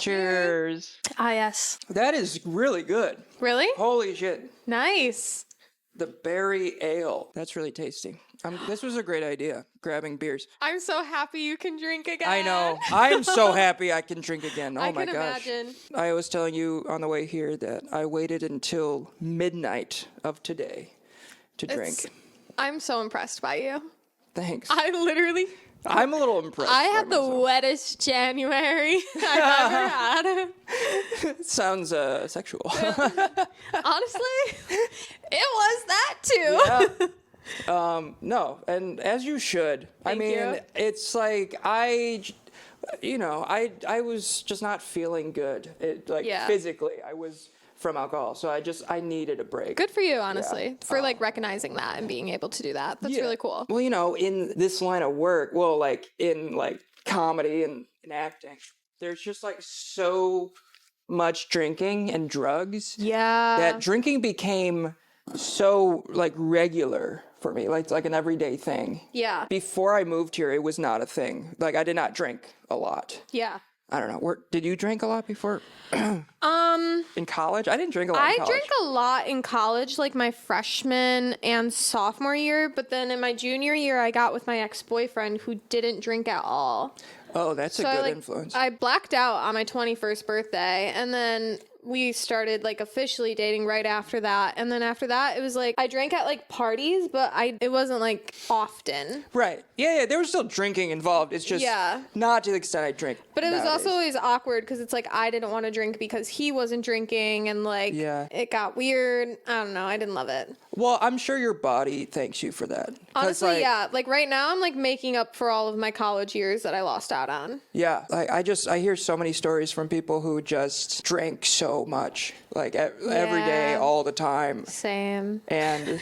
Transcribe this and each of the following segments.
Cheers. Ah, yes. That is really good. Really? Holy shit. Nice. The berry ale. That's really tasty. This was a great idea, grabbing beers. I'm so happy you can drink again. I know. I'm so happy I can drink again. Oh I my can gosh. imagine. I was telling you on the way here that I waited until midnight of today to drink. I'm so impressed by you. Thanks. I'm a little impressed. I by had the myself. wettest January I've ever had. Sounds sexual. Honestly, it was that too. Yeah. No, and as you should. Thank you. It's like I was just not feeling good. Physically, I was from alcohol, so I needed a break. Good for you, honestly, for like recognizing that and being able to do that. That's really cool. Well, in this line of work, like in like comedy and acting, there's just like so much drinking and drugs. Yeah. That drinking became so like regular for me, like an everyday thing. Yeah. Before I moved here, it was not a thing. Like I did not drink a lot. Yeah. I don't know. Did you drink a lot before? In college? I didn't drink a lot in college. I drank a lot in college, like my freshman and sophomore year, but then in my junior year, I got with my ex-boyfriend who didn't drink at all. Oh, that's a good influence. I blacked out on my 21st birthday, and then we started like officially dating right after that. And then after that, it was like I drank at like parties, but it wasn't like often. Right. Yeah. There was still drinking involved. It's just not to the extent I drink. But it was nowadays. also always awkward because it's like I didn't want to drink because he wasn't drinking, and like it got weird. I don't know. I didn't love it. Well, I'm sure your body thanks you for that. Honestly, yeah. Like right now, I'm like making up for all of my college years that I lost out on. Yeah. Like I hear so many stories from people who just drank so much, like every day, all the time. Same. And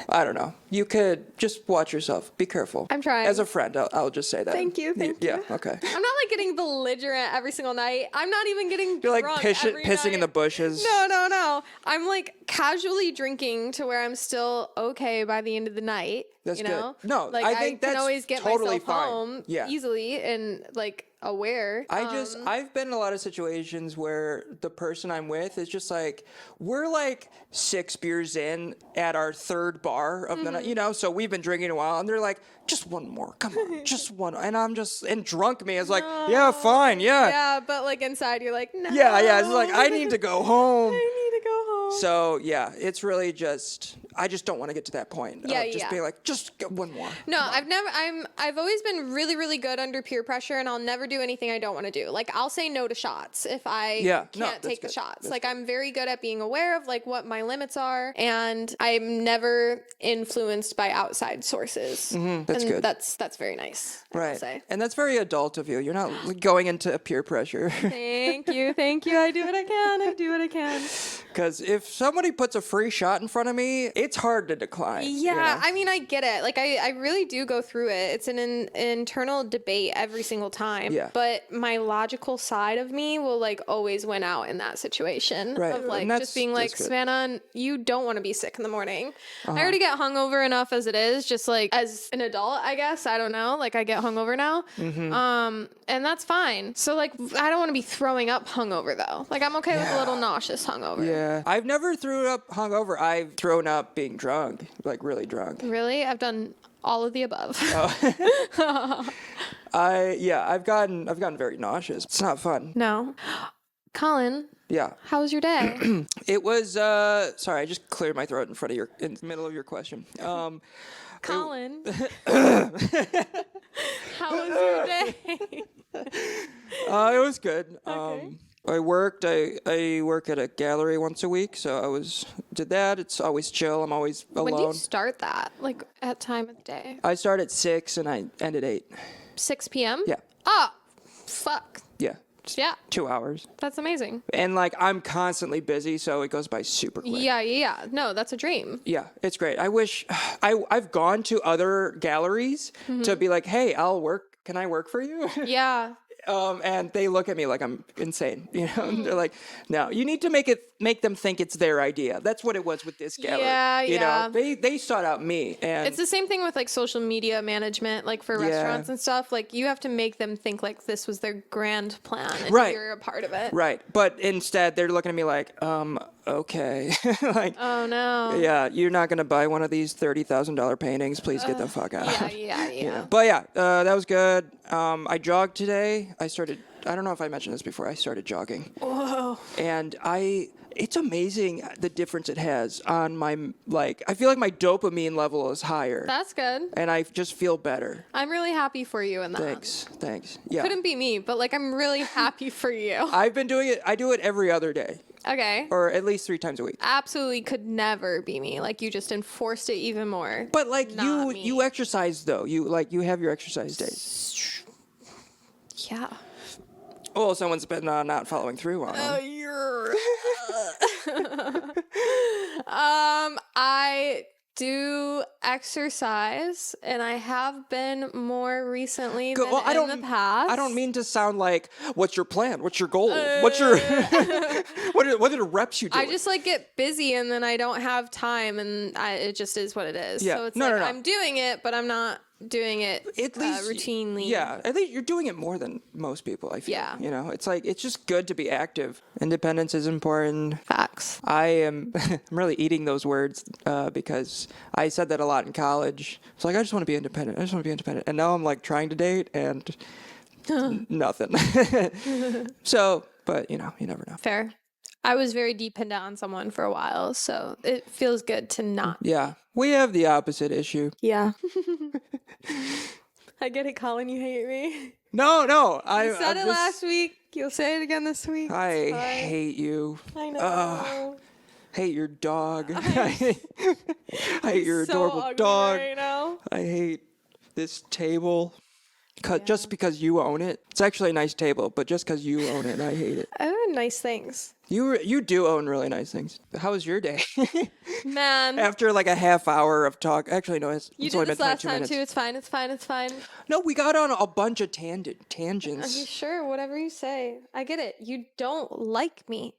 I don't know. You could just watch yourself. Be careful. I'm trying. As a friend, I'll just say that. Thank you. Yeah. Okay. I'm not like getting belligerent every single night. I'm not even getting You're like drunk pissing in the bushes. No. I'm like casually drinking to where I'm still okay by the end of the night. That's good. No, like I think can that's always get totally myself fine. home Yeah. easily and like aware. I've been in a lot of situations where the person I'm with is just like, we're like 6 beers in at our third bar of the night, so we've been drinking a while, and they're like, just one more, come on, just one. And I'm just, and drunk me is like, yeah, fine, yeah. Yeah, but like inside you're like, no. Yeah, it's like, I need to go home. I need to go home. So yeah, it's really just, I just don't want to get to that point. Just being like, just get one more. No, I've always been really, really good under peer pressure, and I'll never do anything I don't want to do. Like I'll say no to shots if I can't take the shots. Like I'm very good at being aware of like what my limits are, and I'm never influenced by outside sources. That's good. That's very nice. I will say. And that's very adult of you. You're not going into peer pressure. Thank you. I do what I can. Because if somebody puts a free shot in front of me, it's hard to decline. Yeah, I mean, I get it. Like, I really do go through it. It's an internal debate every single time. Yeah. But my logical side of me will, like, always win out in that situation. Right. Of, like, just being like, Savannah, you don't want to be sick in the morning. Uh-huh. I already get hungover enough as it is, just, like, as an adult, I guess. I don't know. Like, I get hungover now. Mm-hmm. And that's fine. So, like, I don't want to be throwing up hungover, though. Like, I'm okay with a little nauseous hungover. Yeah. I've never thrown up hungover. I've thrown up being drunk, like really drunk. Really? I've done all of the above. I've gotten very nauseous. It's not fun. No. Colin. Yeah. How was your day? It was sorry, I just cleared my throat in the middle of your question. Colin. How was your day? It was good. Okay. I work at a gallery once a week, so did that. It's always chill. I'm always alone. When do you start that? Like at time of the day? I start at 6 and I end at 8. 6 p.m.? Yeah. Oh, fuck. Yeah. Yeah. 2 hours. That's amazing. And like I'm constantly busy, so it goes by super quick. Yeah. No, that's a dream. Yeah, it's great. I wish I've gone to other galleries to be like, hey, can I work for you? Yeah. And they look at me like I'm insane, and they're like, no, you need to make them think it's their idea. That's what it was with this gallery. Yeah. They sought out me, and it's the same thing with like social media management, like for restaurants and stuff. Like you have to make them think like this was their grand plan and you're a part of it. Right. But instead they're looking at me like, okay. Like, oh no. Yeah, you're not going to buy one of these $30,000 paintings. Please get the fuck out. Yeah. But yeah, that was good. I jogged today. I don't know if I mentioned this before. I started jogging. Whoa. And it's amazing the difference it has on my, I feel like my dopamine level is higher. That's good. And I just feel better. I'm really happy for you in that. Thanks. Yeah. Couldn't be me, but like I'm really happy for you. I've been doing it. I do it every other day. Okay. Or at least 3 times a week. Absolutely could never be me. Like you just enforced it even more. But like you exercise though. You have your exercise days. Yeah. Well, someone's been not following through on them. You're. I do exercise, and I have been more recently than in the past. I don't mean to sound like, what's your plan? What's your goal? What's your what are the reps you do? I just get busy, and then I don't have time, and it just is what it is. Yeah. So it's no. I'm doing it, but I'm not doing it at least routinely. Yeah, at least you're doing it more than most people, I feel. Yeah. It's it's just good to be active. Independence is important. Facts. I'm really eating those words because I said that a lot in college. It's like, I just want to be independent. And now I'm trying to date and nothing. So, but you never know. Fair. I was very dependent on someone for a while, so it feels good to not. Yeah. We have the opposite issue. Yeah. I get it, Colin. You hate me. No. You said it last week. You'll say it again this week. I hate you. I know. Hate your dog. I hate your adorable dog. Right now. I hate this table. Just because you own it. It's actually a nice table, but just because you own it, I hate it. I own nice things. You do own really nice things. How was your day? Man. After a half hour of talk. Actually, no, it's you only did this been last 22 time minutes. too. It's fine. No, we got on a bunch of tangents. Are you sure? Whatever you say. I get it. You don't like me.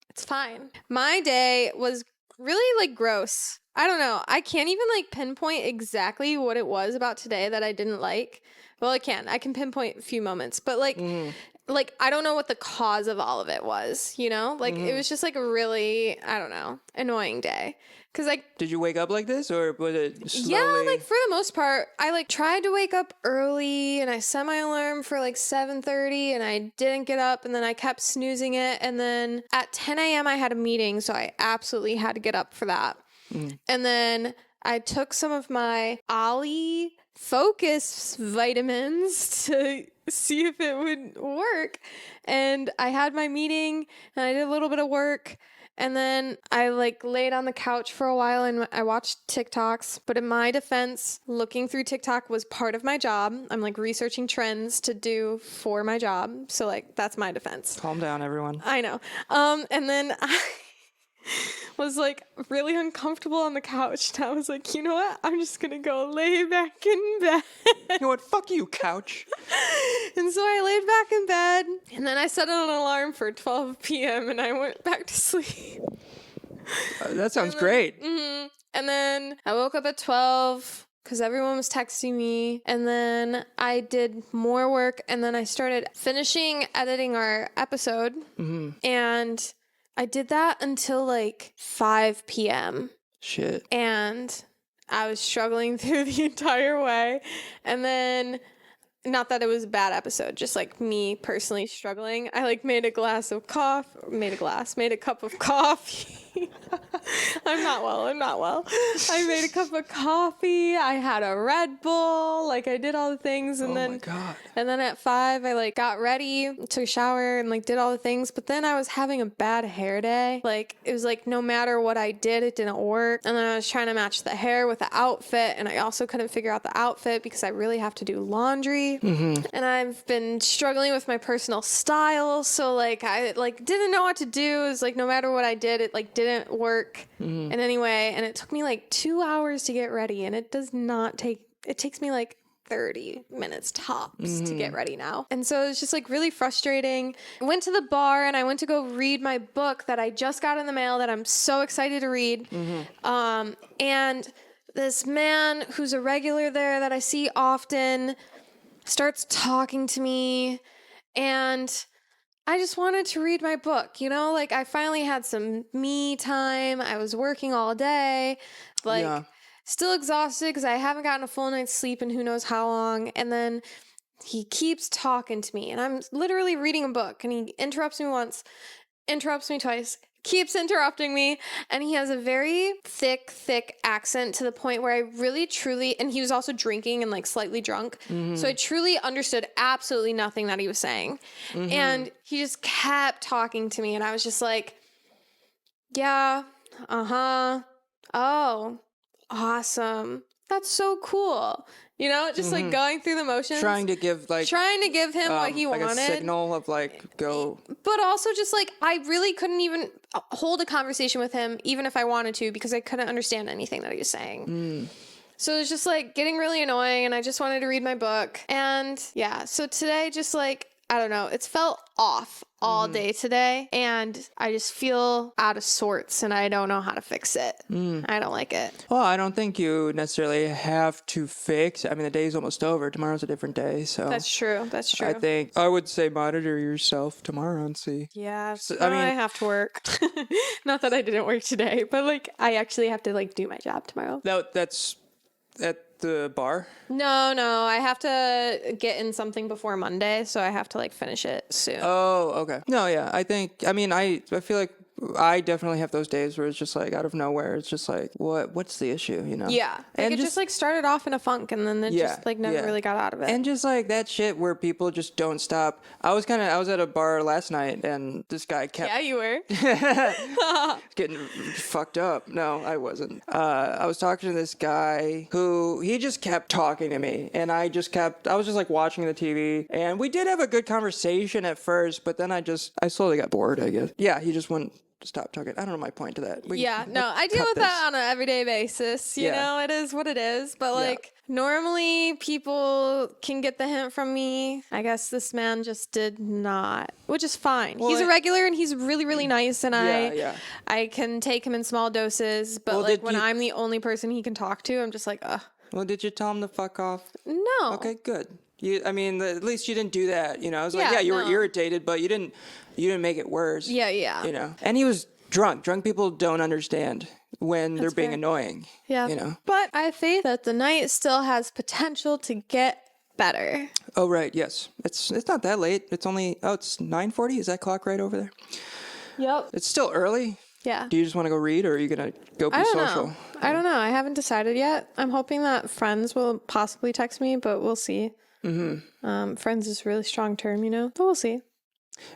It's fine. My day was really like gross. I don't know. I can't even like pinpoint exactly what it was about today that I didn't like. Well, I can. I can pinpoint a few moments, but like I don't know what the cause of all of it was, you know? Like it was just like a really, I don't know, annoying day. Cause like, did you wake up like this or was it slowly? Yeah, like for the most part, I like tried to wake up early and I set my alarm for like 7:30 and I didn't get up and then I kept snoozing it. And then at 10 a.m. I had a meeting. So I absolutely had to get up for that. And then I took some of my Ollie Focus vitamins to see if it would work. And I had my meeting and I did a little bit of work. And then I like laid on the couch for a while and I watched TikToks. But in my defense, looking through TikTok was part of my job. I'm like researching trends to do for my job. So like that's my defense. Calm down, everyone. I know. And then I was like really uncomfortable on the couch. And I was like, you know what? I'm just going to go lay back in bed. You know what? Fuck you, couch. And so I laid back in bed and then I set an alarm for 12 p.m. and I went back to sleep. That sounds great. Mm-hmm. And then I woke up at 12 because everyone was texting me. And then I did more work. And then I started finishing editing our episode. And I did that until like 5 p.m. Shit. And I was struggling through the entire way. And then, not that it was a bad episode, just like me personally struggling. I like made a cup of coffee. I'm not well. I made a cup of coffee. I had a Red Bull. Like I did all the things. And my God. And then at 5, I like got ready, took a shower and like did all the things. But then I was having a bad hair day. Like it was like no matter what I did, it didn't work. And then I was trying to match the hair with the outfit. And I also couldn't figure out the outfit because I really have to do laundry. And I've been struggling with my personal style. So like I like didn't know what to do. It's like no matter what I did, it like didn't work in any way. And it took me like 2 hours to get ready. And it does not take, it takes me like 30 minutes tops to get ready now. And so it's just like really frustrating. I went to the bar and I went to go read my book that I just got in the mail that I'm so excited to read. And this man who's a regular there that I see often starts talking to me, and I just wanted to read my book, you know? Like, I finally had some me time. I was working all day, like, still exhausted because I haven't gotten a full night's sleep in who knows how long. And then he keeps talking to me, and I'm literally reading a book, and he interrupts me once, interrupts me twice, keeps interrupting me, and he has a very thick accent to the point where I really truly, and he was also drinking and like slightly drunk, so I truly understood absolutely nothing that he was saying. And he just kept talking to me, and I was just like, yeah, oh, awesome, that's so cool. You know, just like going through the motions. Trying to give him what he wanted. Like a signal of like, go. But also just like, I really couldn't even hold a conversation with him, even if I wanted to, because I couldn't understand anything that he was saying. So it was just like getting really annoying, and I just wanted to read my book. And yeah, so today just like, I don't know, it's felt off all day today, and I just feel out of sorts, and I don't know how to fix it. I don't like it. Well, I don't think you necessarily have to fix. I mean, the day's almost over. Tomorrow's a different day, so That's true. I think I would say monitor yourself tomorrow and see. Yeah, so, I have to work. Not that I didn't work today, but like I actually have to like do my job tomorrow. That's at the bar? No, I have to get in something before Monday, so I have to like finish it soon. Oh, okay. No, yeah, I feel like I definitely have those days where it's just like out of nowhere. It's just like, what's the issue, you know? Yeah. Like and it just like started off in a funk, and then it just like never really got out of it. And just like that shit where people just don't stop. I was at a bar last night, and this guy kept... Yeah, you were. getting fucked up. No, I wasn't. I was talking to this guy who, he just kept talking to me, and I was just like watching the TV, and we did have a good conversation at first, but then I slowly got bored, I guess. Yeah, he just wouldn't stop talking. I don't know my point to that. I deal with that on an everyday basis. You know, it is what it is. But like normally people can get the hint from me. I guess this man just did not, which is fine. Well, he's a regular, and he's really, really nice, and I can take him in small doses. But when I'm the only person he can talk to, I'm just like, ugh. Well, did you tell him to fuck off? No. Okay, good. At least you didn't do that. You know, I was like, you were irritated, but you didn't make it worse. Yeah. You know, and he was drunk. Drunk people don't understand when they're being annoying. Yeah. You know, but I have faith that the night still has potential to get better. Oh, right. Yes. It's not that late. It's only, it's 9:40. Is that clock right over there? Yep. It's still early. Yeah. Do you just want to go read, or are you going to go be social? I don't know. I haven't decided yet. I'm hoping that friends will possibly text me, but we'll see. Friends is a really strong term, you know, but we'll see.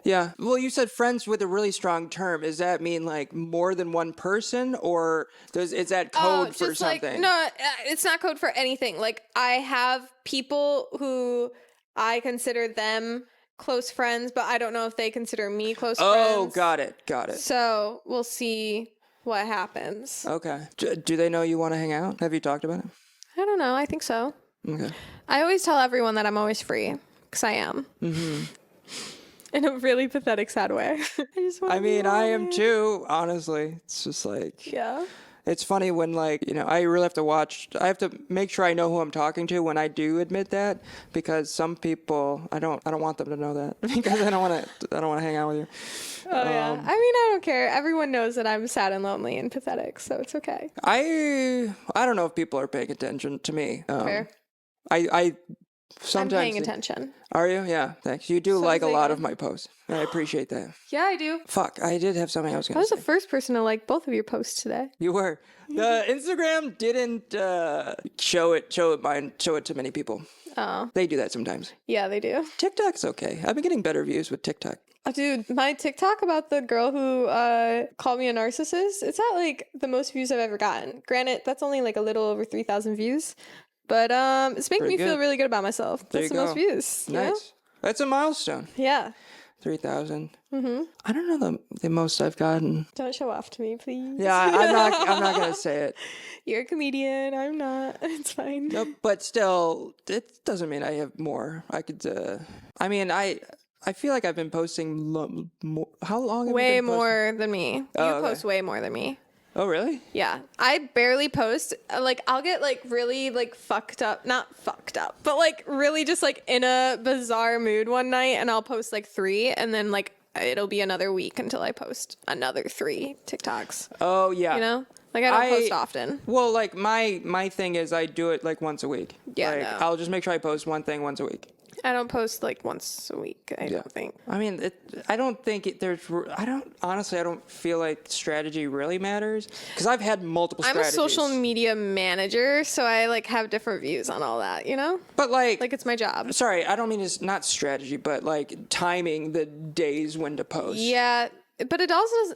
Yeah. Well, you said friends with a really strong term. Does that mean like more than one person, or is that code for something? No, it's not code for anything. Like, I have people who I consider them close friends, but I don't know if they consider me close friends. Oh, got it. So we'll see what happens. Okay. Do they know you want to hang out? Have you talked about it? I don't know. I think so. Okay. I always tell everyone that I'm always free, because I am. In a really pathetic, sad way. I am too, honestly. It's just like... Yeah. It's funny when, like, you know, I really have to make sure I know who I'm talking to when I do admit that, because some people, I don't want them to know that, because I don't want to hang out with you. Oh, yeah. I don't care. Everyone knows that I'm sad and lonely and pathetic, so it's okay. I don't know if people are paying attention to me. Fair. I sometimes... I'm paying attention. Are you? Yeah, thanks. You do like a lot of my posts. I appreciate that. Yeah, I do. Fuck, I did have something I was going to say. I was the first person to like both of your posts today. You were. The Instagram didn't show it to many people. Oh. They do that sometimes. Yeah, they do. TikTok's okay. I've been getting better views with TikTok. Oh, dude, my TikTok about the girl who called me a narcissist, it's at like the most views I've ever gotten. Granted, that's only like a little over 3,000 views. But it's making me feel really good about myself. That's the most views. Nice. You know? That's a milestone. Yeah. 3,000. I don't know the most I've gotten. Don't show off to me, please. Yeah, I'm not gonna say it. You're a comedian. I'm not. It's fine. Nope, but still, it doesn't mean I have more. I could. I mean, I feel like I've been posting more. How long? Have Way you been posting? more than me. You post way more than me. Oh, really? Yeah. I barely post. Like, I'll get, like, really, like, fucked up. Not fucked up, but, like, really just, like, in a bizarre mood one night, and I'll post, like, 3, and then, like, it'll be another week until I post another 3 TikToks. Oh, yeah. You know? Like, I don't post often. Well, like, my thing is I do it, like, once a week. Yeah, like, no. I'll just make sure I post one thing once a week. I don't post, like, once a week, I don't think. I mean, I don't think I don't feel like strategy really matters, because I've had multiple strategies. I'm a social media manager, so I, like, have different views on all that, you know? But, like it's my job. Sorry, I don't mean it's not strategy, but, like, timing the days when to post. Yeah, but it also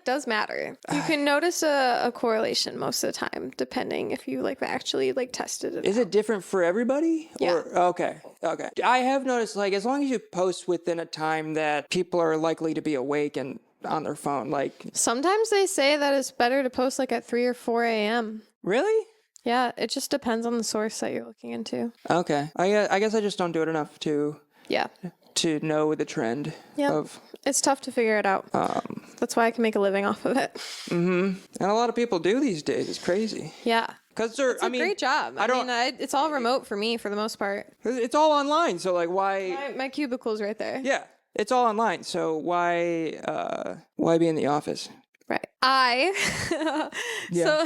does matter. You can notice a correlation most of the time, depending if you like actually like tested it. Is it different for everybody? Yeah. Okay. I have noticed, like, as long as you post within a time that people are likely to be awake and on their phone, like. Sometimes they say that it's better to post like at 3 or 4 a.m. Really? Yeah, it just depends on the source that you're looking into. Okay. I guess I just don't do it enough to know the trend of. It's tough to figure it out. That's why I can make a living off of it. Mm-hmm. And a lot of people do these days. It's crazy. Yeah. Because it's a great job. It's all remote for me for the most part. It's all online, so like why? My cubicle's right there. Yeah, it's all online, so why be in the office? Right. So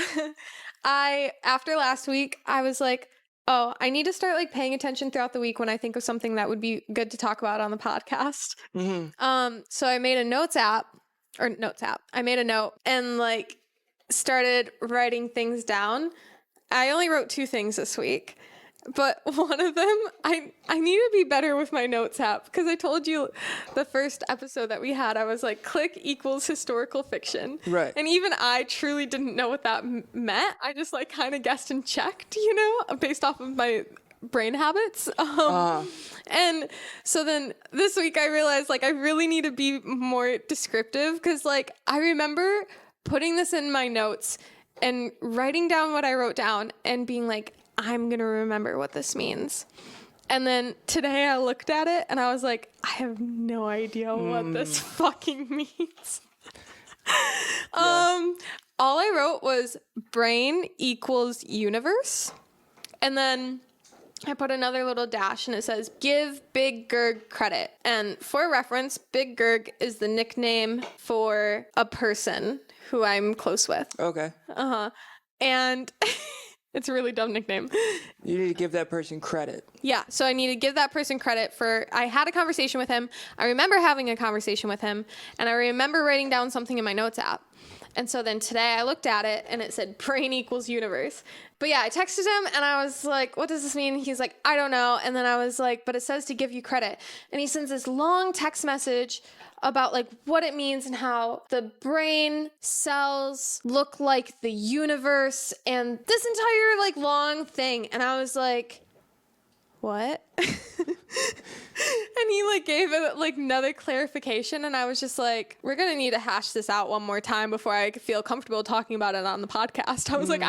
after last week, I was like, oh, I need to start like paying attention throughout the week when I think of something that would be good to talk about on the podcast. Mm-hmm. So I made a notes app. I made a note and like started writing things down. I only wrote 2 things this week, but one of them, I need to be better with my notes app, because I told you the first episode that we had, I was like, click equals historical fiction. Right. And even I truly didn't know what that meant. I just like kind of guessed and checked, you know, based off of my brain habits. And so then this week I realized like I really need to be more descriptive, because like I remember putting this in my notes and writing down what I wrote down and being like, I'm going to remember what this means. And then today I looked at it and I was like, I have no idea what this fucking means. All I wrote was brain equals universe. And then I put another little dash and it says, give Big Gerg credit. And for reference, Big Gerg is the nickname for a person who I'm close with. Okay. And it's a really dumb nickname. You need to give that person credit. Yeah. So I need to give that person credit I had a conversation with him. I remember having a conversation with him, and I remember writing down something in my notes app. And so then today I looked at it and it said brain equals universe. But yeah, I texted him and I was like, what does this mean? He's like, I don't know. And then I was like, but it says to give you credit. And he sends this long text message about like what it means and how the brain cells look like the universe and this entire like long thing. And I was like, what? And he like gave it like another clarification, and I was just like, we're gonna need to hash this out one more time before I feel comfortable talking about it on the podcast. I was like,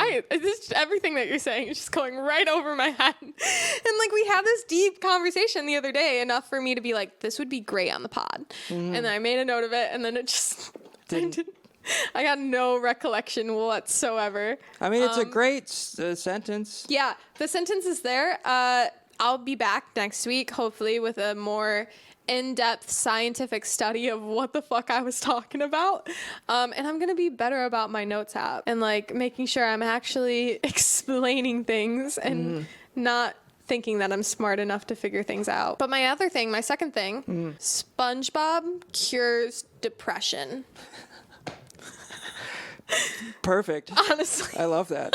everything that you're saying is just going right over my head. And like we had this deep conversation the other day, enough for me to be like, this would be great on the pod. And then I made a note of it, and then it just I got no recollection whatsoever. I mean, it's a great sentence. Yeah, the sentence is there. I'll be back next week, hopefully, with a more in-depth scientific study of what the fuck I was talking about. And I'm going to be better about my notes app and like making sure I'm actually explaining things and not thinking that I'm smart enough to figure things out. But my second thing, SpongeBob cures depression. Perfect. Honestly. I love that.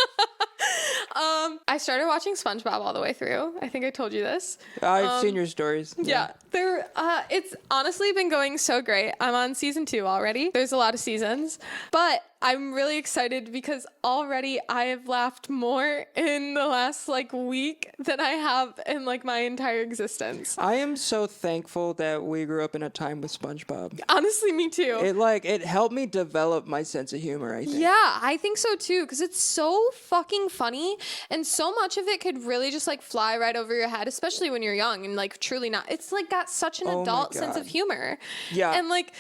I started watching SpongeBob all the way through. I think I told you this. I've seen your stories. Yeah. It's honestly been going so great. I'm on season 2 already. There's a lot of seasons, but I'm really excited because already I have laughed more in the last like week than I have in like my entire existence. I am so thankful that we grew up in a time with SpongeBob. Honestly, me too. It helped me develop my sense of humor, I think. Yeah, I think so too, because it's so fucking funny, and so much of it could really just like fly right over your head, especially when you're young and like truly not. It's like got such an adult sense of humor. Yeah. And like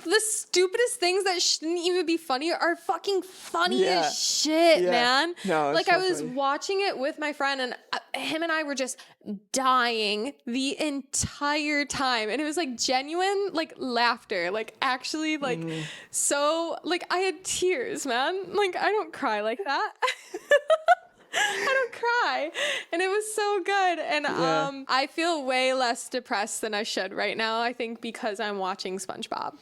the stupidest things that shouldn't even be funny are fucking funny as shit, man. No, like so I was funny. watching it with my friend, and him and I were just dying the entire time, and it was like genuine like laughter, like actually like so like I had tears, man. Like I don't cry like that. I don't cry, and it was so good, and I feel way less depressed than I should right now, I think, because I'm watching SpongeBob.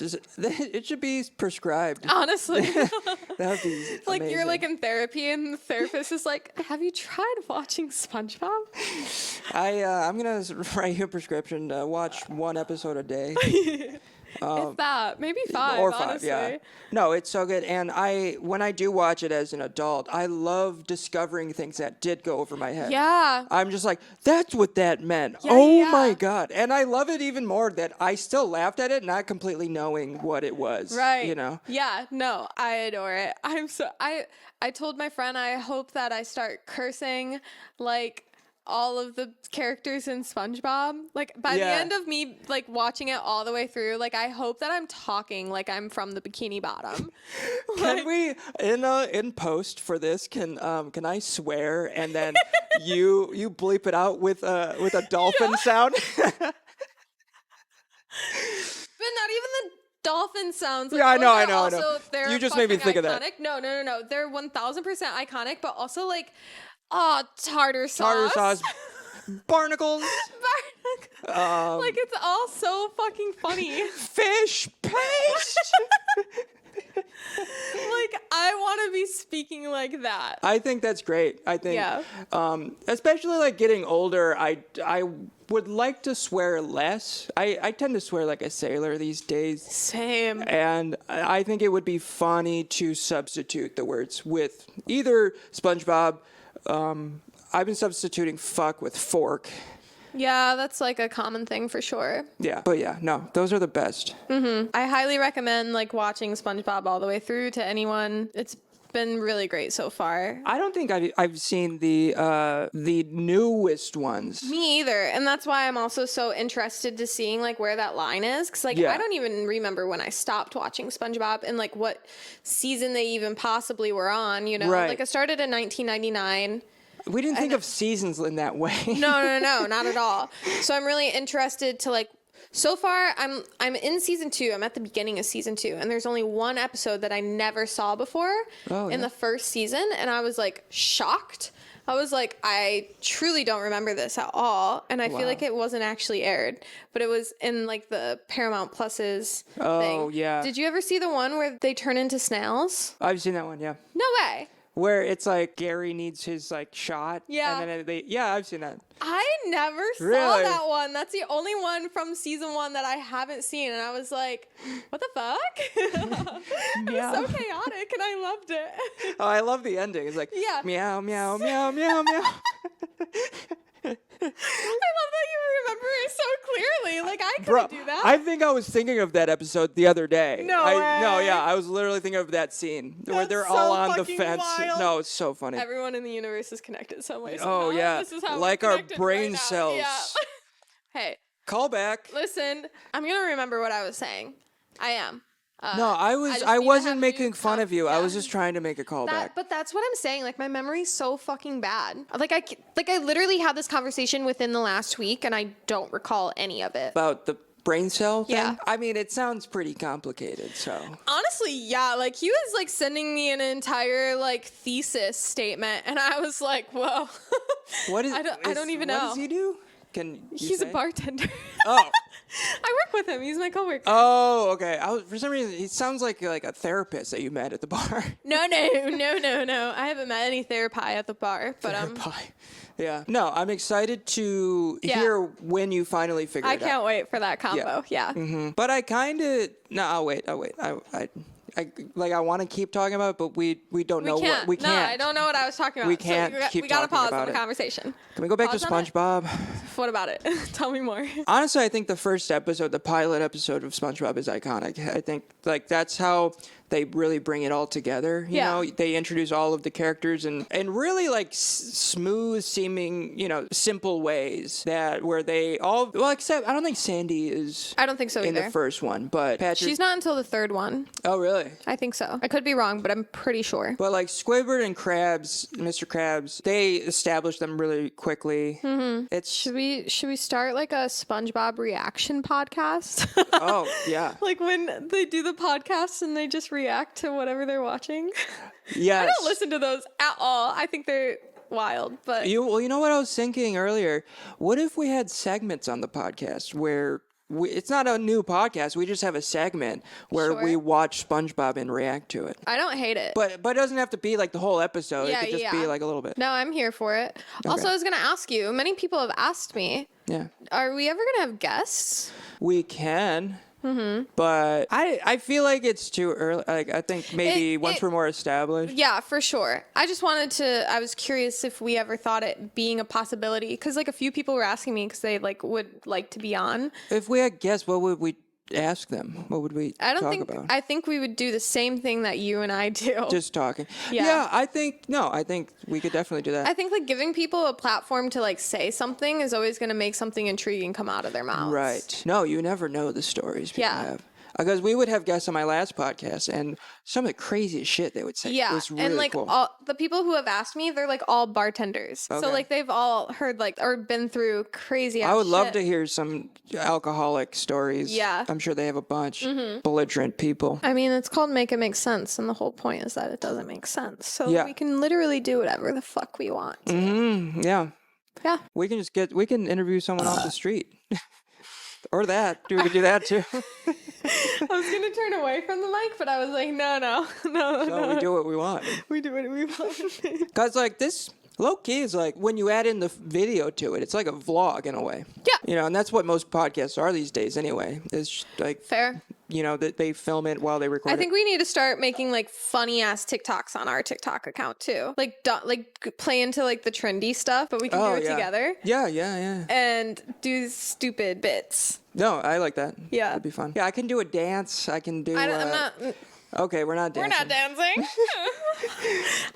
It should be prescribed. Honestly. That would be like amazing. you're like in therapy, and the therapist is like, have you tried watching SpongeBob? I'm gonna write you a prescription to watch one episode a day. If that, maybe 5, or 5, honestly. yeah. No, it's so good. And when I do watch it as an adult, I love discovering things that did go over my head. Yeah. I'm just like, that's what that meant. Yeah, My God. And I love it even more that I still laughed at it, not completely knowing what it was. Right. You know? Yeah, no, I adore it. I told my friend I hope that I start cursing like all of the characters in SpongeBob. Like by the end of me like watching it all the way through, like I hope that I'm talking like I'm from the Bikini Bottom. Can we in post for this? Can I swear and then you bleep it out with a dolphin sound? But not even the dolphin sounds. Like, yeah, I know. They're You just made me think iconic. of that. No. They're 1000% iconic, but also like, tartar sauce. Tartar sauce. Barnacles. Like it's all so fucking funny. Fish paste. Like I want to be speaking like that. I think that's great. I think, especially like getting older, I would like to swear less. I tend to swear like a sailor these days. Same. And I think it would be funny to substitute the words with either SpongeBob. I've been substituting fuck with fork. Yeah, that's like a common thing for sure. Yeah, but yeah, no, those are the best. Mm-hmm. I highly recommend like watching SpongeBob all the way through to anyone. It's been really great so far. I don't think I've seen the newest ones. Me either, and that's why I'm also so interested to seeing like where that line is, because like I don't even remember when I stopped watching SpongeBob and like what season they even possibly were on. You know, like I started in 1999. We didn't think of seasons in that way. No, not at all. So I'm really interested to like. So far, I'm in season 2. I'm at the beginning of season 2, and there's only one episode that I never saw before in the first season, and I was like shocked. I was like, I truly don't remember this at all, and I feel like it wasn't actually aired, but it was in like the Paramount Plus's thing. Oh yeah. Did you ever see the one where they turn into snails? I've seen that one. Yeah. No way. Where it's like Gary needs his like shot. Yeah. And then I've seen that. I never saw that one. That's the only one from season 1 that I haven't seen. And I was like, what the fuck? It was so chaotic and I loved it. Oh, I love the ending. It's like, meow, meow, meow, meow, meow. I love that you remember it so clearly. Like, I couldn't do that. I think I was thinking of that episode the other day. No way. No, yeah. I was literally thinking of that scene where they're so all on the fucking fence. wild. No, it's so funny. Everyone in the universe is connected some way. Oh, yeah. This is how like we're our connected brain right cells. Yeah. Hey. Call back. Listen, I'm going to remember what I was saying. I am. No, I wasn't making fun of you. I was just trying to make a callback. But that's what I'm saying. Like, my memory's so fucking bad. Like I literally had this conversation within the last week, and I don't recall any of it. About the brain cell thing? Yeah. I mean, it sounds pretty complicated, so. Honestly, yeah. Like, he was, like, sending me an entire, like, thesis statement, and I was like, whoa. What is? I don't even know. What does he do? He's a bartender. Oh. I work with him. He's my coworker. Oh, okay. For some reason, he sounds like a therapist that you met at the bar. No. I haven't met any therapy at the bar. But Yeah. No, I'm excited to hear when you finally figure it out. I can't wait for that combo. Yeah. Mm-hmm. But I kind of... No, I'll wait. I want to keep talking about it, but we don't know what... We can't. No, I don't know what I was talking about. We can't keep we gotta talking pause about on the it. conversation. Can we go back to SpongeBob? What about it? Tell me more. Honestly, I think the first episode, the pilot episode of SpongeBob is iconic. I think like that's how they really bring it all together. You know, they introduce all of the characters and really like smooth seeming, simple ways where they all, well, except I don't think Sandy is. I don't think so in either. the first one, but Patrick. She's not until the third one. Oh, really? I think so. I could be wrong, but I'm pretty sure. But like Squidward and Mr. Krabs, they established them really quickly. Mm-hmm. Should we start like a SpongeBob reaction podcast? Oh, yeah. Like when they do the podcast and they just react to whatever they're watching. Yes. I don't listen to those at all. I think they're wild, but you know what I was thinking earlier? What if we had segments on the podcast where it's not a new podcast. We just have a segment where we watch SpongeBob and react to it. I don't hate it. But it doesn't have to be like the whole episode. Yeah, it could just be like a little bit. No, I'm here for it. Okay. Also, I was going to ask you, many people have asked me, are we ever going to have guests? We can. Mm-hmm. But I feel like it's too early. Like I think maybe once we're more established. Yeah, for sure. I was curious if we ever thought it being a possibility, because like a few people were asking me because they like would like to be on. If we had guests, what would we ask them? What would we talk about? I think we would do the same thing that you and I do. Just talking. Yeah, I think we could definitely do that. I think like giving people a platform to like say something is always going to make something intriguing come out of their mouths. Right. No, you never know the stories people have. Because we would have guests on my last podcast, and some of the craziest shit they would say. Yeah, was really and like cool. all the people who have asked me, they're like all bartenders. Okay. So like they've all heard like or been through crazy. I would love to hear some alcoholic stories. Yeah, I'm sure they have a bunch. Mm-hmm. Belligerent people. I mean, it's called Make It Make Sense, and the whole point is that it doesn't make sense. So we can literally do whatever the fuck we want. Mm-hmm. Yeah. Yeah. We can interview someone off the street. Or that. We could do that too. I was going to turn away from the mic, but I was like, no. We do what we want. We do what we want. Because like this low key is like when you add in the video to it, it's like a vlog in a way. Yeah. And that's what most podcasts are these days anyway. It's like fair. That they film it while they record it. I think we need to start making like funny ass TikToks on our TikTok account too. Like play into like the trendy stuff, but we can do it together. Yeah. And do stupid bits. No, I like that. Yeah. That'd be fun. Yeah, I can do a dance. I can do... I'm not... Okay, we're not dancing. We're not dancing.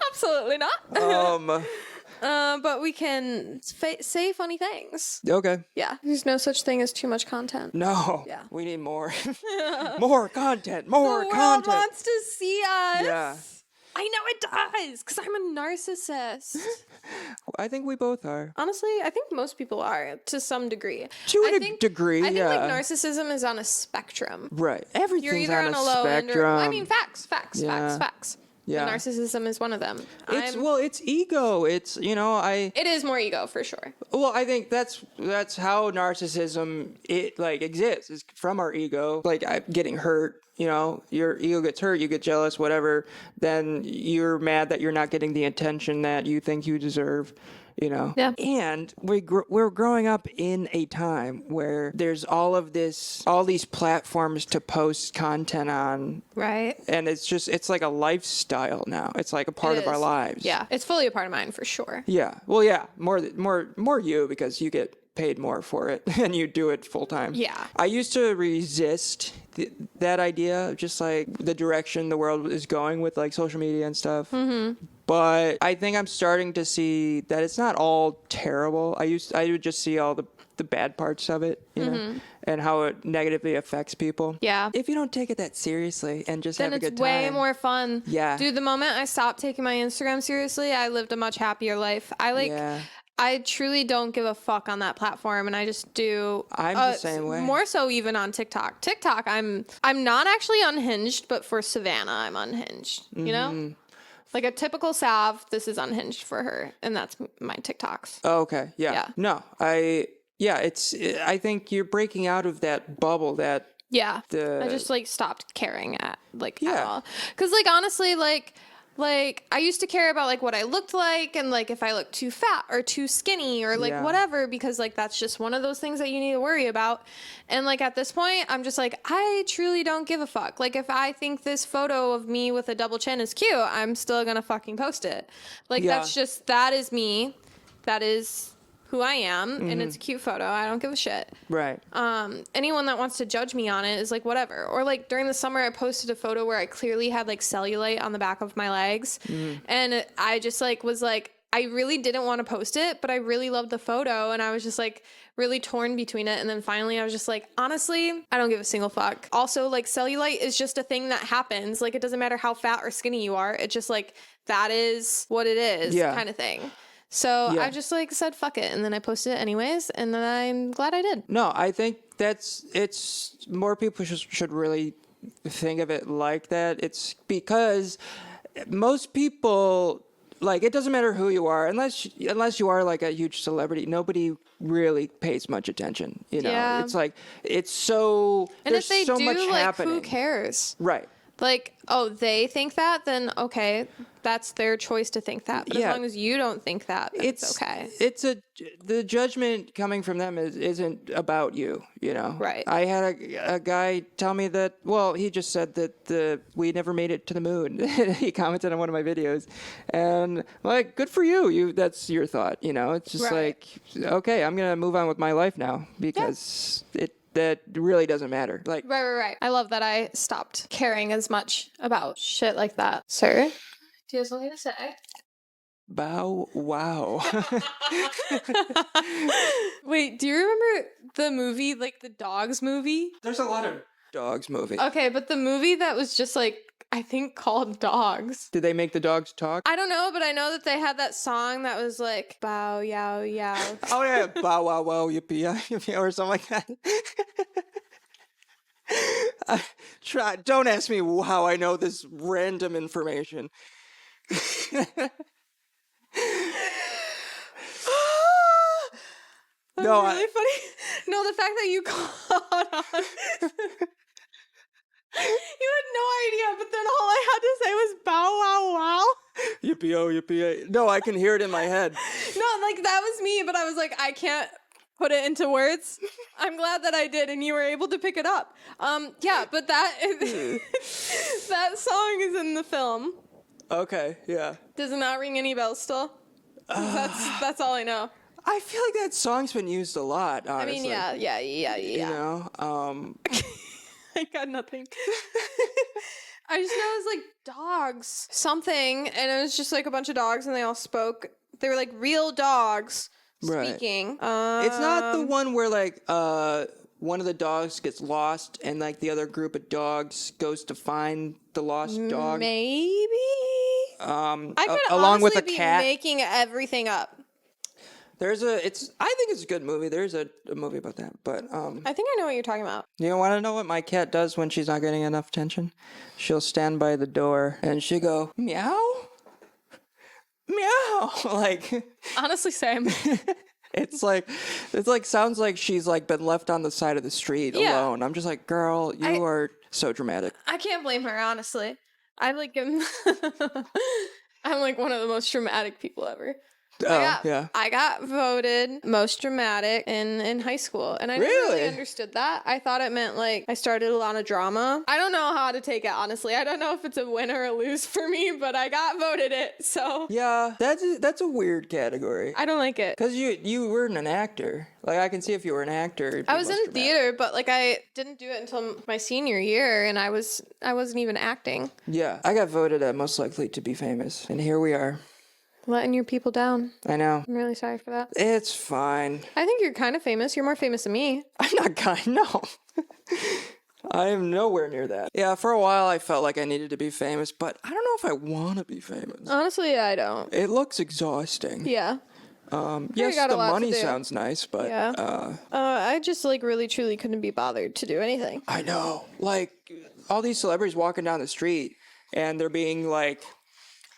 Absolutely not. But we can say funny things. Okay. Yeah. There's no such thing as too much content. No. Yeah. We need more. More content. More content. The world wants to see us. Yeah. I know it does, because I'm a narcissist. I think we both are. Honestly, I think most people are, to some degree. To a degree, I think like narcissism is on a spectrum. Right. Everything's You're either on a low end or... I mean, facts. Yeah. And narcissism is one of them. It's ego. It's, It is more ego, for sure. Well, I think that's how narcissism, exists, is from our ego. Like, getting hurt, your ego gets hurt, you get jealous, whatever, then you're mad that you're not getting the attention that you think you deserve. Yeah. And we're growing up in a time where there's all these platforms to post content on. Right. And it's like a lifestyle now. It's like a part of our lives. Yeah. It's fully a part of mine for sure. Yeah. Well, yeah. More you, because you get paid more for it and you do it full time. Yeah. I used to resist that idea of just like the direction the world is going with like social media and stuff. Mm-hmm. But I think I'm starting to see that it's not all terrible. I would just see all the bad parts of it, know, and how it negatively affects people. Yeah. If you don't take it that seriously and just have a good time. Then it's way more fun. Yeah. Dude, the moment I stopped taking my Instagram seriously, I lived a much happier life. I truly don't give a fuck on that platform, and I just do. I'm the same way. More so even on TikTok. TikTok, I'm not actually unhinged, but for Savannah, I'm unhinged. You know? Like a typical Sav, this is unhinged for her, and that's my TikToks. Oh, okay. Yeah. No, I think you're breaking out of that bubble that. Yeah. I just stopped caring at all. Because honestly, Like, I used to care about, like, what I looked like and, like, if I looked too fat or too skinny or, like, whatever, because, like, that's just one of those things that you need to worry about. And, like, at this point, I'm just like, I truly don't give a fuck. Like, if I think this photo of me with a double chin is cute, I'm still gonna fucking post it. Like, that is me. That is who I am, and it's a cute photo. I don't give a shit. Right. Anyone that wants to judge me on it is like, whatever. Or like during the summer, I posted a photo where I clearly had like cellulite on the back of my legs. And I just like was like, I really didn't want to post it, but I really loved the photo. And I was just like really torn between it. And then finally I was just like, honestly, I don't give a single fuck. Also, like cellulite is just a thing that happens. Like it doesn't matter how fat or skinny you are. It's just like, that is what it is kind of thing. So I just like said, fuck it. And then I posted it anyways. And then I'm glad I did. No, I think it's more people should really think of it like that. It's because most people, like, it doesn't matter who you are, unless you are like a huge celebrity, nobody really pays much attention. You know, it's like, it's so, and there's if they so do, much like, happening. who cares? Right. Like, oh, they think that, then okay, that's their choice to think that. But as long as you don't think that, then it's okay. The judgment coming from them isn't about you, you know? Right. I had a guy tell me that, well, he just said that we never made it to the moon. He commented on one of my videos. And like, good for you. That's your thought, you know? It's just like, okay, I'm going to move on with my life now because that really doesn't matter. Like, right. I love that I stopped caring as much about shit like that. Sir, do you have something to say? Bow wow. Wait, do you remember the movie, like the Dogs movie? There's a lot of Dogs movies. Okay, but the movie that was just like, I think called Dogs. Did they make the dogs talk? I don't know, but I know that they had that song that was like, bow, yow, yow. Oh, yeah. Bow, wow, wow, yippee, yippee, or something like that. Don't ask me how I know this random information. No, really funny. No, the fact that you caught on. You had no idea, but then all I had to say was bow wow wow. Yippee-oh, yippee. No, I can hear it in my head. No, like that was me, but I was like, I can't put it into words. I'm glad that I did, and you were able to pick it up. Yeah, but that that song is in the film. Okay, yeah. Does it not ring any bells still? That's all I know. I feel like that song's been used a lot, honestly. I mean, yeah. You know, I got nothing. I just know it was like dogs something, and it was just like a bunch of dogs, and they all spoke. They were like real dogs speaking. It's not the one where like one of the dogs gets lost, and like the other group of dogs goes to find the lost dog. Maybe. I could along with a be cat. Making everything up. I think it's a good movie. There's a movie about that, but I think I know what you're talking about. You want to know what my cat does when she's not getting enough attention? She'll stand by the door and she'll go, meow, meow. Like, honestly, same. It's like sounds like she's like been left on the side of the street alone. I'm just like, girl, you are so dramatic. I can't blame her, honestly. I'm like one of the most dramatic people ever. I got voted most dramatic in high school, and I never really understood that. I thought it meant like I started a lot of drama. I don't know how to take it, honestly. I don't know if it's a win or a lose for me, but I got voted it. So yeah, that's a weird category. I don't like it because you weren't an actor. Like I can see if you were an actor. I was in theater, but like I didn't do it until my senior year, and I wasn't even acting. Yeah, I got voted at most likely to be famous, and here we are. Letting your people down. I know. I'm really sorry for that. It's fine. I think you're kind of famous. You're more famous than me. I'm not kind. No. I am nowhere near that. Yeah, for a while I felt like I needed to be famous, but I don't know if I want to be famous. Honestly, I don't. It looks exhausting. Yeah. Yes, the money sounds nice, but I just like really truly couldn't be bothered to do anything. I know. Like all these celebrities walking down the street and they're being like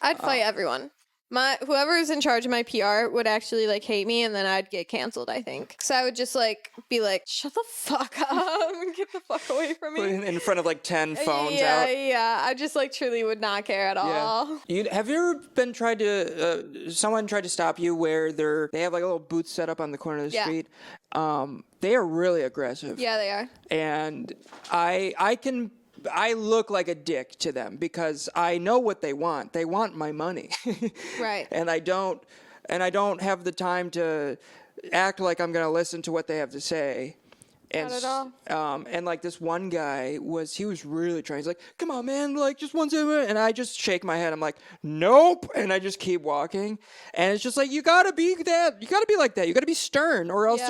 I'd fight everyone. Whoever's in charge of my PR would actually like hate me, and then I'd get canceled, I think. Because I would just like be like, shut the fuck up, get the fuck away from me. In front of like 10 phones yeah, out. Yeah, I just like truly would not care at all. Have you ever been someone tried to stop you where they have like a little booth set up on the corner of the street? They are really aggressive. Yeah, they are. And I look like a dick to them because I know what they want. They want my money. Right. And I don't have the time to act like I'm going to listen to what they have to say. And, Not at all. And like this one guy he was really trying. He's like, come on, man, like just one second. And I just shake my head. I'm like, nope. And I just keep walking. And it's just like, you gotta be that. You gotta be like that. You gotta be stern, or else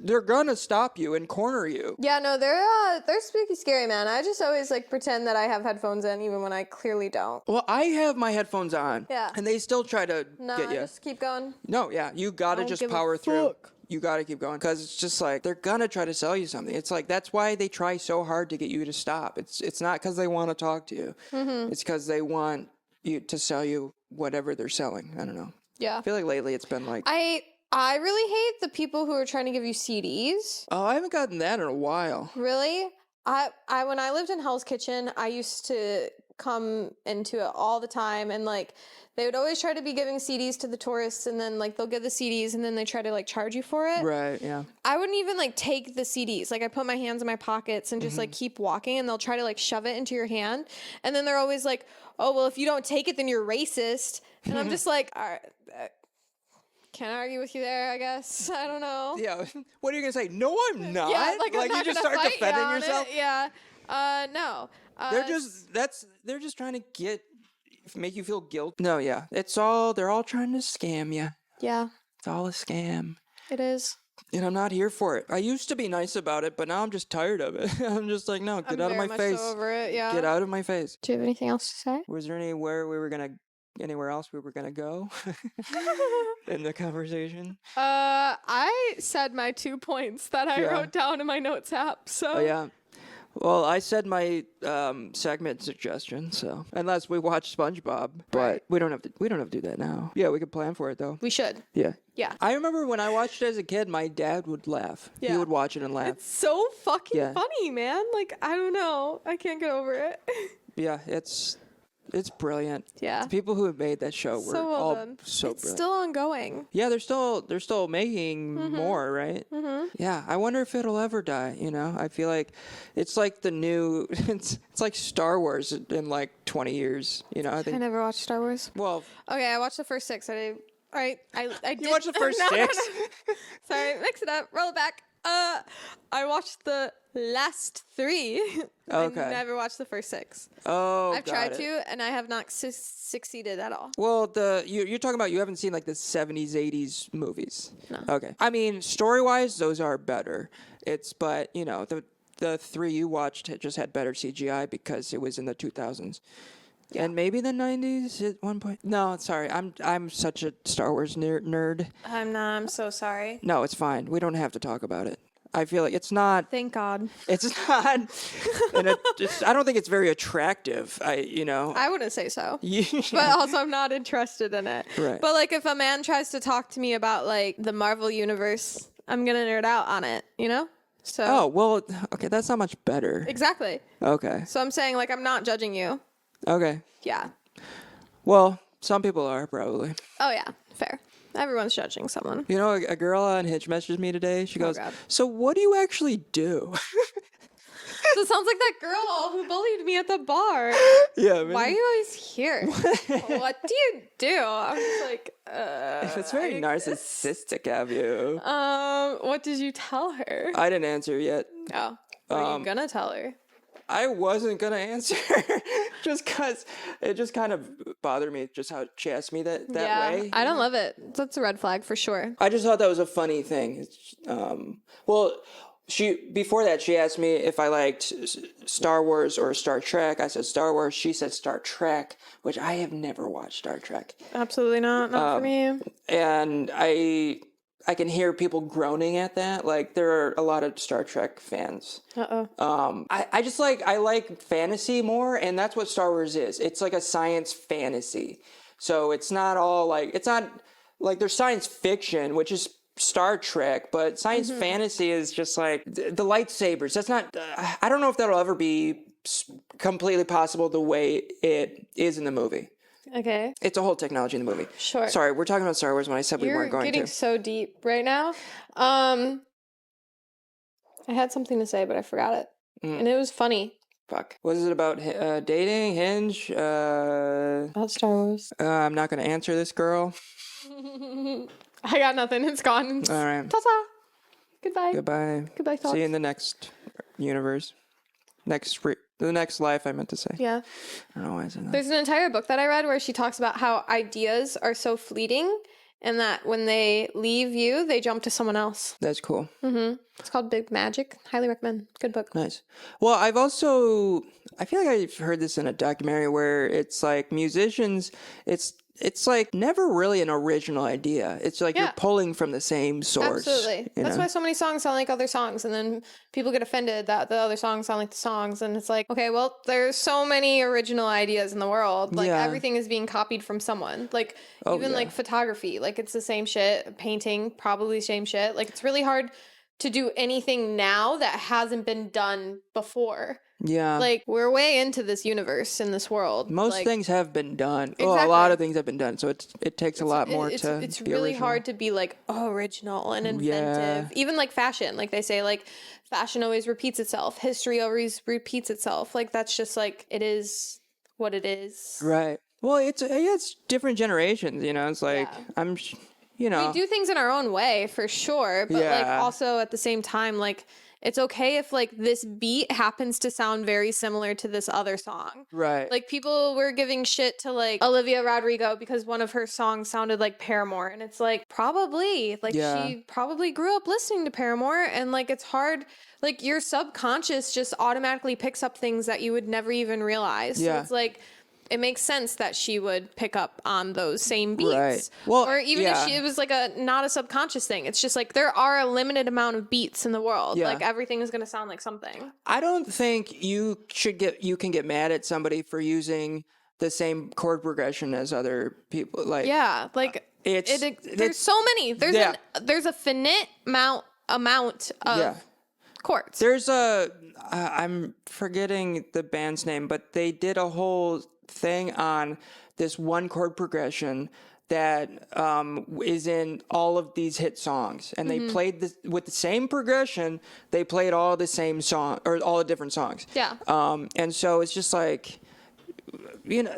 they're gonna stop you and corner you. Yeah, no, they're spooky scary, man. I just always like pretend that I have headphones in even when I clearly don't. Well, I have my headphones on. Yeah. And they still try to get you. Just keep going. No, yeah. You gotta just power through. You got to keep going because it's just like they're gonna try to sell you something. It's like that's why they try so hard to get you to stop. It's not because they want to talk to you. Mm-hmm. It's because they want you to sell you whatever they're selling. I don't know. Yeah. I feel like lately it's been like I really hate the people who are trying to give you CDs. Oh, I haven't gotten that in a while. Really? I when I lived in Hell's Kitchen, I used to come into it all the time, and like they would always try to be giving CDs to the tourists, and then like they'll give the CDs and then they try to like charge you for it. Right, yeah. I wouldn't even like take the CDs. Like I put my hands in my pockets and just like keep walking, and they'll try to like shove it into your hand. And then they're always like, oh, well, if you don't take it, then you're racist. And I'm just like, all right, can't argue with you there, I guess. I don't know. Yeah. What are you going to say? No, I'm not. Yeah, like I'm not you just gonna start fight defending on yourself? It. Yeah. No. They're just trying to make you feel guilty. No, yeah. They're all trying to scam you. Yeah. It's all a scam. It is. And I'm not here for it. I used to be nice about it, but now I'm just tired of it. I'm just like, no, get out of my face. So over it, yeah. Get out of my face. Do you have anything else to say? Was there anywhere else we were gonna go in the conversation? I said my 2 points that I wrote down in my notes app. So. Oh yeah. Well, I said my segment suggestion. So unless we watch SpongeBob, but we don't have to do that now. Yeah, we could plan for it though. We should. Yeah. Yeah. I remember when I watched it as a kid, my dad would laugh. Yeah. He would watch it and laugh. It's so fucking funny, man. Like I don't know, I can't get over it. Yeah, it's brilliant. Yeah. The people who have made that show were all so it's brilliant. It's still ongoing. Yeah, they're still making more, right? Mm-hmm. Yeah, I wonder if it'll ever die, you know? I feel like it's like the new it's like Star Wars in like 20 years, you know? I never watched Star Wars. Well, okay, I watched the first 6. I did. You watched the first 6? No. Sorry, mix it up. Roll it back. I watched the last 3. Okay. I never watched the first 6. Oh, I've tried to, and I have not succeeded at all. Well, you're talking about you haven't seen like the 70s, 80s movies. No. Okay. I mean, story-wise, those are better. But you know, the 3 you watched just had better CGI because it was in the 2000s. Yeah. And maybe the 90s at one point. No, sorry. I'm such a Star Wars nerd. I'm not. I'm so sorry. No, it's fine. We don't have to talk about it. I feel like it's not. Thank God. It's not. And I don't think it's very attractive. I wouldn't say so. Yeah. But also, I'm not interested in it. Right. But like, if a man tries to talk to me about like the Marvel universe, I'm gonna nerd out on it. You know. So. Oh well. Okay, that's not much better. Exactly. Okay. So I'm saying like I'm not judging you. Okay. Yeah. Well, some people are probably. Oh yeah, fair. Everyone's judging someone. You know, a girl on Hinge messaged me today. She goes, God. "So what do you actually do?" So it sounds like that girl who bullied me at the bar. Yeah. Man. Why are you always here? What do you do? I'm just like, It's very narcissistic of you. What did you tell her? I didn't answer yet. Oh. What are you gonna tell her? I wasn't going to answer just because it just kind of bothered me just how she asked me that way. I don't love it. That's a red flag for sure. I just thought that was a funny thing. Well, before that, she asked me if I liked Star Wars or Star Trek. I said Star Wars. She said Star Trek, which I have never watched Star Trek. Absolutely not. Not for me. And I can hear people groaning at that. Like, there are a lot of Star Trek fans. I like fantasy more, and that's what Star Wars is. It's like a science fantasy. So it's not all like, it's not like there's science fiction, which is Star Trek, but science fantasy is just like the lightsabers. That's not, I don't know if that'll ever be completely possible the way it is in the movie. Okay. It's a whole technology in the movie. Sure. Sorry, we're talking about Star Wars when I said we weren't going to. You're getting so deep right now. I had something to say, but I forgot it. And it was funny. Fuck. What is it about dating, Hinge? About Star Wars. I'm not going to answer this girl. I got nothing. It's gone. All right. Ta-ta. Goodbye. Goodbye. Goodbye, thoughts. See you in the next universe. The next life, I meant to say. Yeah. I don't know why I said that. There's an entire book that I read where she talks about how ideas are so fleeting and that when they leave you, they jump to someone else. That's cool. It's called Big Magic. Highly recommend. Good book. Nice. Well, I feel like I've heard this in a documentary where it's like musicians, it's like never really an original idea. It's like you're pulling from the same source. Absolutely. That's why so many songs sound like other songs, and then people get offended that the other songs sound like the songs, and it's like, okay, well, there's so many original ideas in the world. Like everything is being copied from someone. Like even like photography, like it's the same shit. Painting, probably same shit. Like it's really hard to do anything now that hasn't been done before. Yeah. Like, we're way into this universe, in this world. Most things have been done. Exactly. Well, a lot of things have been done, so it takes a lot more to It's be really original. hard to be, like, original and inventive. Yeah. Even, like, fashion. Like, they say, like, fashion always repeats itself. History always repeats itself. Like, that's just, like, it is what it is. Right. Well, it's different generations, you know? It's like, you know. We do things in our own way, for sure. But, like, also at the same time, like, it's okay if, like, this beat happens to sound very similar to this other song. Right. Like, people were giving shit to, like, Olivia Rodrigo because one of her songs sounded like Paramore. And it's like, probably. Like, she probably grew up listening to Paramore. And, like, it's hard. Like, your subconscious just automatically picks up things that you would never even realize. Yeah. So it's like, it makes sense that she would pick up on those same beats. Right. Well, or even if it was like not a subconscious thing. It's just like there are a limited amount of beats in the world. Yeah. Like everything is going to sound like something. I don't think you can get mad at somebody for using the same chord progression as other people. Like like there's so many. There's a finite amount of chords. There's I'm forgetting the band's name, but they did a whole thing on this one chord progression that is in all of these hit songs, and they played this with the same progression. They played all the same song or all the different songs. Yeah. And so it's just like, you know,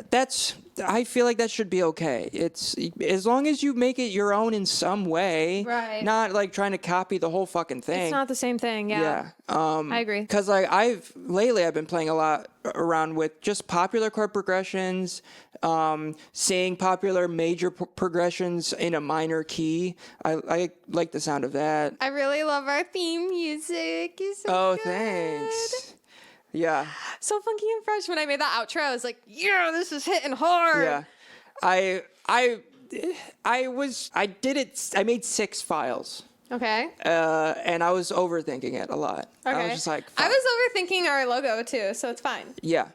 I feel like that should be okay. It's as long as you make it your own in some way, right? Not like trying to copy the whole fucking thing. It's not the same thing. Yeah. I agree. Because like I've been playing a lot around with just popular chord progressions, seeing popular major progressions in a minor key. I like the sound of that. I really love our theme music. It's so good. Thanks. Yeah. So funky and fresh. When I made that outro, I was like, yeah, this is hitting hard. Yeah. I made 6 files. Okay. And I was overthinking it a lot. Okay. I was just like, fuck. I was overthinking our logo too, so it's fine. Yeah.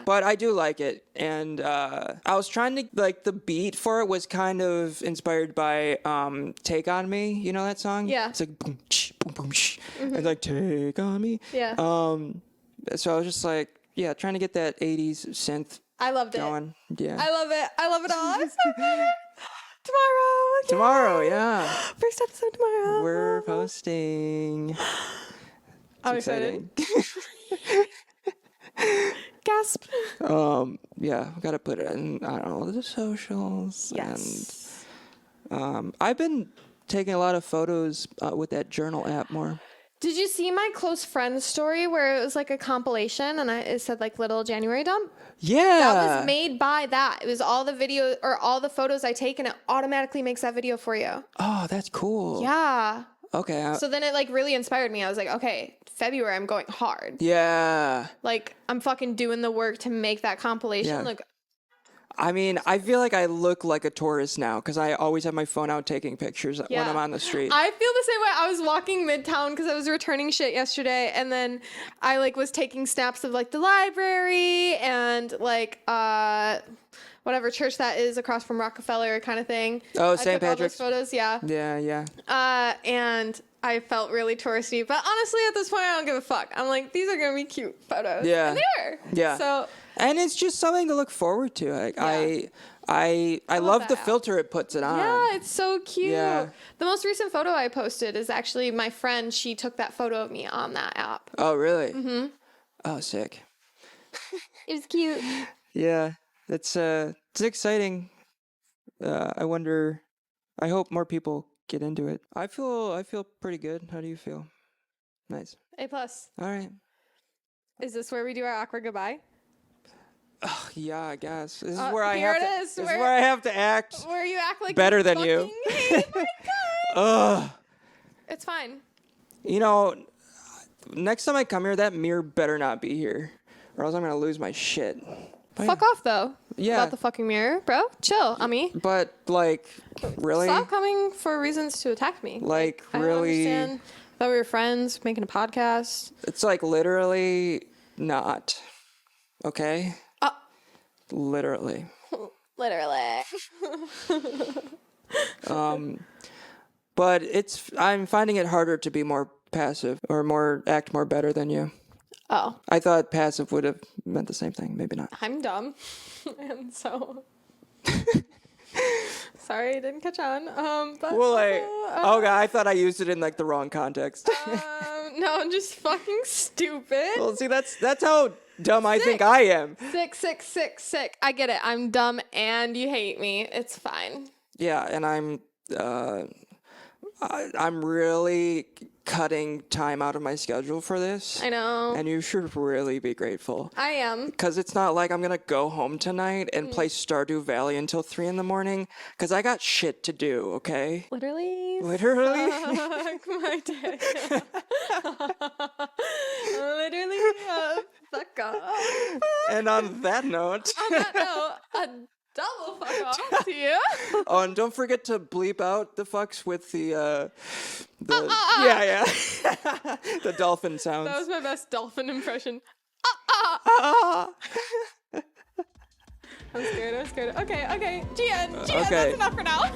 But I do like it. And I was trying to, like, the beat for it was kind of inspired by Take On Me. You know that song? Yeah. It's like boom, sh, boom, boom, sh. And like, take on me. Yeah. So I was just like, trying to get that 80s synth I loved going. It. Yeah. I love it. I love it all. I'm so excited. Tomorrow, yeah. First episode tomorrow. We're posting. I'm excited. Gasp. Yeah, we gotta put it in, I don't know, the socials. Yes. And I've been taking a lot of photos with that journal app more. Did you see my close friends story where it was like a compilation and it said like little January dump? Yeah. That was made by that. It was all the video or all the photos I take and it automatically makes that video for you. Oh, that's cool. Yeah. Okay. So then it like really inspired me. I was like, okay, February I'm going hard. Yeah. Like I'm fucking doing the work to make that compilation look. I mean, I feel like I look like a tourist now because I always have my phone out taking pictures when I'm on the street. I feel the same way. I was walking Midtown because I was returning shit yesterday, and then I like was taking snaps of like the library and like whatever church that is across from Rockefeller kind of thing. Oh, St. Patrick's. All those photos, yeah. Yeah. And I felt really touristy, but honestly, at this point, I don't give a fuck. I'm like, these are gonna be cute photos. Yeah. And they were. Yeah. So. And it's just something to look forward to. Like, I love the filter it puts it on. Yeah, it's so cute. Yeah. The most recent photo I posted is actually my friend. She took that photo of me on that app. Oh, really? Mm-hmm. Oh, sick. It was cute. Yeah, it's exciting. I wonder. I hope more people get into it. I feel pretty good. How do you feel? Nice. A+. All right. Is this where we do our awkward goodbye? Oh, yeah, I guess. This is where I have to act. Where you act like better than you. Hate my God. Ugh. It's fine. You know, next time I come here, that mirror better not be here, or else I'm gonna lose my shit. Fuck off, though. Yeah. About the fucking mirror, bro. Chill, Ami. But like, really? Stop coming for reasons to attack me. Like I don't really? understand. Thought we were friends, making a podcast. It's like literally not. Okay. Literally. Literally. But I'm finding it harder to be more passive or act more better than you. Oh. I thought passive would have meant the same thing. Maybe not. I'm dumb. And so. Sorry, I didn't catch on. But well, okay, I thought I used it in like the wrong context. No, I'm just fucking stupid. Well, see, that's how dumb I think I am. Sick. I get it. I'm dumb and you hate me. It's fine. Yeah, and I'm really cutting time out of my schedule for this. I know. And you should really be grateful. I am. Because it's not like I'm going to go home tonight and play Stardew Valley until 3 a.m. because I got shit to do, okay? Literally? Fuck my day. Literally, fuck off. And on that note... a double fuck off to you. Oh, and don't forget to bleep out the fucks with the yeah. The dolphin sounds. That was my best dolphin impression. I'm scared. Okay. GN, okay. that's enough for now.